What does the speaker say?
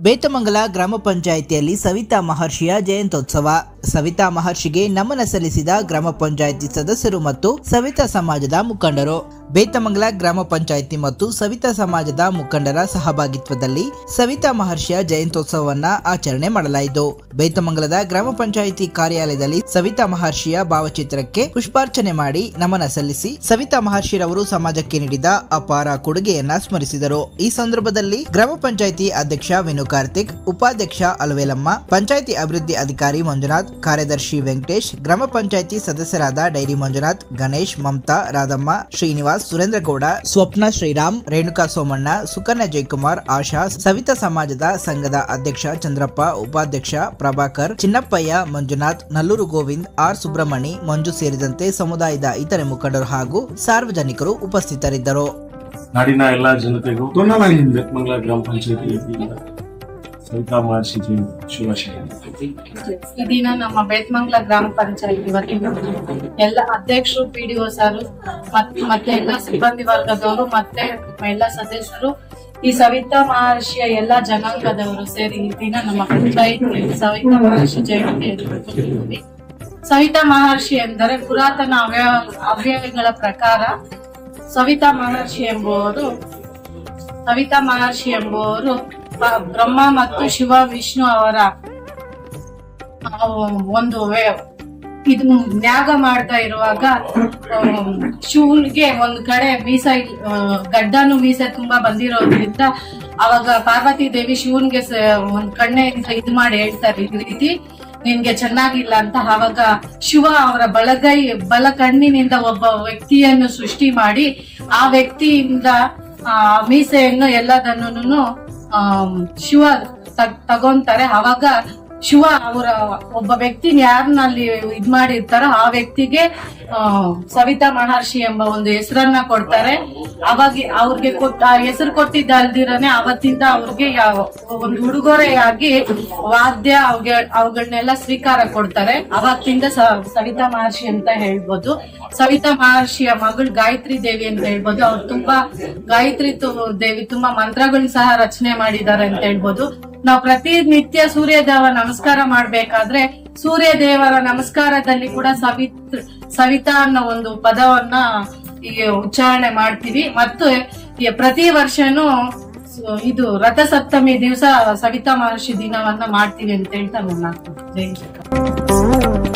ಬೇತಮಂಗಲ ಗ್ರಾಮ ಪಂಚಾಯಿತಿಯಲ್ಲಿ ಸವಿತಾ ಮಹರ್ಷಿಯ ಜಯಂತ್ಯೋತ್ಸವ. ಸವಿತಾ ಮಹರ್ಷಿಗೆ ನಮನ ಸಲ್ಲಿಸಿದ ಗ್ರಾಮ ಪಂಚಾಯಿತಿ ಸದಸ್ಯರು ಮತ್ತು ಸವಿತಾ ಸಮಾಜದ ಮುಖಂಡರು. ಬೇತಮಂಗಲ ಗ್ರಾಮ ಪಂಚಾಯಿತಿ ಮತ್ತು ಸವಿತಾ ಸಮಾಜದ ಮುಖಂಡರ ಸಹಭಾಗಿತ್ವದಲ್ಲಿ ಸವಿತಾ ಮಹರ್ಷಿಯ ಜಯಂತ್ಯೋತ್ಸವವನ್ನು ಆಚರಣೆ ಮಾಡಲಾಯಿತು. ಬೇತಮಂಗಲದ ಗ್ರಾಮ ಪಂಚಾಯಿತಿ ಕಾರ್ಯಾಲಯದಲ್ಲಿ ಸವಿತಾ ಮಹರ್ಷಿಯ ಭಾವಚಿತ್ರಕ್ಕೆ ಪುಷ್ಪಾರ್ಚನೆ ಮಾಡಿ ನಮನ ಸಲ್ಲಿಸಿ ಸವಿತಾ ಮಹರ್ಷಿರವರು ಸಮಾಜಕ್ಕೆ ನೀಡಿದ ಅಪಾರ ಕೊಡುಗೆಯನ್ನ ಸ್ಮರಿಸಿದರು. ಈ ಸಂದರ್ಭದಲ್ಲಿ ಗ್ರಾಮ ಪಂಚಾಯಿತಿ ಅಧ್ಯಕ್ಷ ವಿನು ಕಾರ್ತಿಕ್, ಉಪಾಧ್ಯಕ್ಷ ಅಲವೇಲಮ್ಮ, ಪಂಚಾಯಿತಿ ಅಭಿವೃದ್ಧಿ ಅಧಿಕಾರಿ ಮಂಜುನಾಥ್, ಕಾರ್ಯದರ್ಶಿ ವೆಂಕಟೇಶ್, ಗ್ರಾಮ ಪಂಚಾಯಿತಿ ಸದಸ್ಯರಾದ ಡೈರಿ ಮಂಜುನಾಥ್, ಗಣೇಶ್, ಮಮತಾ, ರಾಧಮ್ಮ, ಶ್ರೀನಿವಾಸ್, ಸುರೇಂದ್ರಗೌಡ, ಸ್ವಪ್ನ ಶ್ರೀರಾಮ್, ರೇಣುಕಾ ಸೋಮಣ್ಣ, ಸುಕನ್ಯಾ ಜಯಕುಮಾರ್, ಆಶಾ, ಸವಿತಾ ಸಮಾಜದ ಸಂಘದ ಅಧ್ಯಕ್ಷ ಚಂದ್ರಪ್ಪ, ಉಪಾಧ್ಯಕ್ಷ ಪ್ರಭಾಕರ್, ಚಿನ್ನಪ್ಪಯ್ಯ, ಮಂಜುನಾಥ್, ನಲ್ಲೂರು ಗೋವಿಂದ್, ಆರ್ ಸುಬ್ರಹ್ಮಣಿ, ಮಂಜು ಸೇರಿದಂತೆ ಸಮುದಾಯದ ಇತರೆ ಮುಖಂಡರು ಹಾಗೂ ಸಾರ್ವಜನಿಕರು ಉಪಸ್ಥಿತರಿದ್ದರು. ನಾಡಿನ ಎಲ್ಲಾ ಜನತೆಗೂ ಬೇತಮಂಗಲ ಗ್ರಾಮ ಪಂಚಾಯತಿ ಸವಿತಾ ಮಹರ್ಷಿ ಶುಭಾಶಯ. ಈ ದಿನ ನಮ್ಮ ಬೇತಮಂಗಲ ಗ್ರಾಮ ಪಂಚಾಯತಿ ವತಿಯಿಂದ ಎಲ್ಲ ಅಧ್ಯಕ್ಷರು, ಪಿಡಿಒ ಸರ್ ಮತ್ತೆ ಎಲ್ಲ ಸಿಬ್ಬಂದಿ ವರ್ಗದವರು ಮತ್ತೆ ಎಲ್ಲ ಸದಸ್ಯರು, ಈ ಸವಿತಾ ಮಹರ್ಷಿಯ ಎಲ್ಲ ಜನಾಂಗದವರು ಸೇರಿ ಈ ದಿನ ನಮ್ಮ ಪಂಚಾಯತಿ ಸವಿತಾ ಮಹರ್ಷಿ ಜಯಂತಿ. ಸವಿತಾ ಮಹರ್ಷಿ ಎಂದರೆ ಪುರಾತನ ಅವ್ಯಯಗಳ ಪ್ರಕಾರ ಸವಿತಾ ಮಹರ್ಷಿ ಎಂಬುವರು ಬ್ರಹ್ಮ ಮತ್ತು ಶಿವ ವಿಷ್ಣು ಅವರ ಒಂದು ಇದು ನ್ಯಾಗ ಮಾಡ್ತಾ ಇರುವಾಗ ಶಿವನಿಗೆ ಒಂದು ಕಡೆ ಗಡ್ಡನು ಮೀಸೆ ತುಂಬಾ ಬಂದಿರೋದ್ರಿಂದ ಅವಾಗ ಪಾರ್ವತಿ ದೇವಿ ಶಿವನ್ಗೆ ಒಂದ್ ಕಣ್ಣೆಯಿಂದ ಇದು ಮಾಡಿ ಹೇಳ್ತಾರೆ, ಈ ರೀತಿ ನಿನ್ಗೆ ಚೆನ್ನಾಗಿಲ್ಲ ಅಂತ. ಅವಾಗ ಶಿವ ಅವರ ಬಲ ಕಣ್ಣಿನಿಂದ ಒಬ್ಬ ವ್ಯಕ್ತಿಯನ್ನು ಸೃಷ್ಟಿ ಮಾಡಿ ಆ ವ್ಯಕ್ತಿಯಿಂದ ಮೀಸೆಯನ್ನು ಎಲ್ಲದನ್ನು ಶಿವ ತಗೊಂತಾರೆ. ಅವಾಗ ಶಿವ ಅವರ ಒಬ್ಬ ವ್ಯಕ್ತಿ ಯಾರನ್ನಲ್ಲಿ ಇದ್ ಮಾಡಿರ್ತಾರೋ ಆ ವ್ಯಕ್ತಿಗೆ ಸವಿತಾ ಮಹರ್ಷಿ ಎಂಬ ಒಂದು ಹೆಸರನ್ನ ಕೊಡ್ತಾರೆ. ಅವಾಗ ಅವ್ರಿಗೆ ಹೆಸರು ಕೊಟ್ಟಿದ್ದ ಅಲ್ದಿರನೆ ಅವತ್ತಿಂದ ಅವ್ರಿಗೆ ಒಂದು ಉಡುಗೊರೆಯಾಗಿ ವಾದ್ಯ ಅವುಗಳನ್ನೆಲ್ಲ ಸ್ವೀಕಾರ ಕೊಡ್ತಾರೆ. ಅವತ್ತಿಂದ ಸವಿತಾ ಮಹರ್ಷಿ ಅಂತ ಹೇಳ್ಬೋದು. ಸವಿತಾ ಮಹರ್ಷಿಯ ಮಗಳು ಗಾಯತ್ರಿ ದೇವಿ ಅಂತ ಹೇಳ್ಬೋದು. ಅವ್ರು ತುಂಬಾ ಗಾಯತ್ರಿ ದೇವಿ ತುಂಬಾ ಮಂತ್ರಗಳನ್ನ ಸಹ ರಚನೆ ಮಾಡಿದ್ದಾರೆ ಅಂತ ಹೇಳ್ಬೋದು. ನಾವು ಪ್ರತಿನಿತ್ಯ ಸೂರ್ಯ ದೇವ ನಮಸ್ಕಾರ ಮಾಡ್ಬೇಕಾದ್ರೆ ಸೂರ್ಯ ದೇವರ ನಮಸ್ಕಾರದಲ್ಲಿ ಕೂಡ ಸವಿತಾ ಅನ್ನೋ ಒಂದು ಪದವನ್ನ ಉಚ್ಚಾರಣೆ ಮಾಡ್ತೀವಿ. ಮತ್ತು ಪ್ರತಿ ವರ್ಷನೂ ಇದು ರಥಸಪ್ತಮಿ ದಿವಸ ಸವಿತಾ ಮಹರ್ಷಿ ದಿನವನ್ನ ಮಾಡ್ತೀವಿ ಅಂತ ಹೇಳ್ತಾ ನನ್ನ ಜೈ ಶ್ರೀರಾಮ್.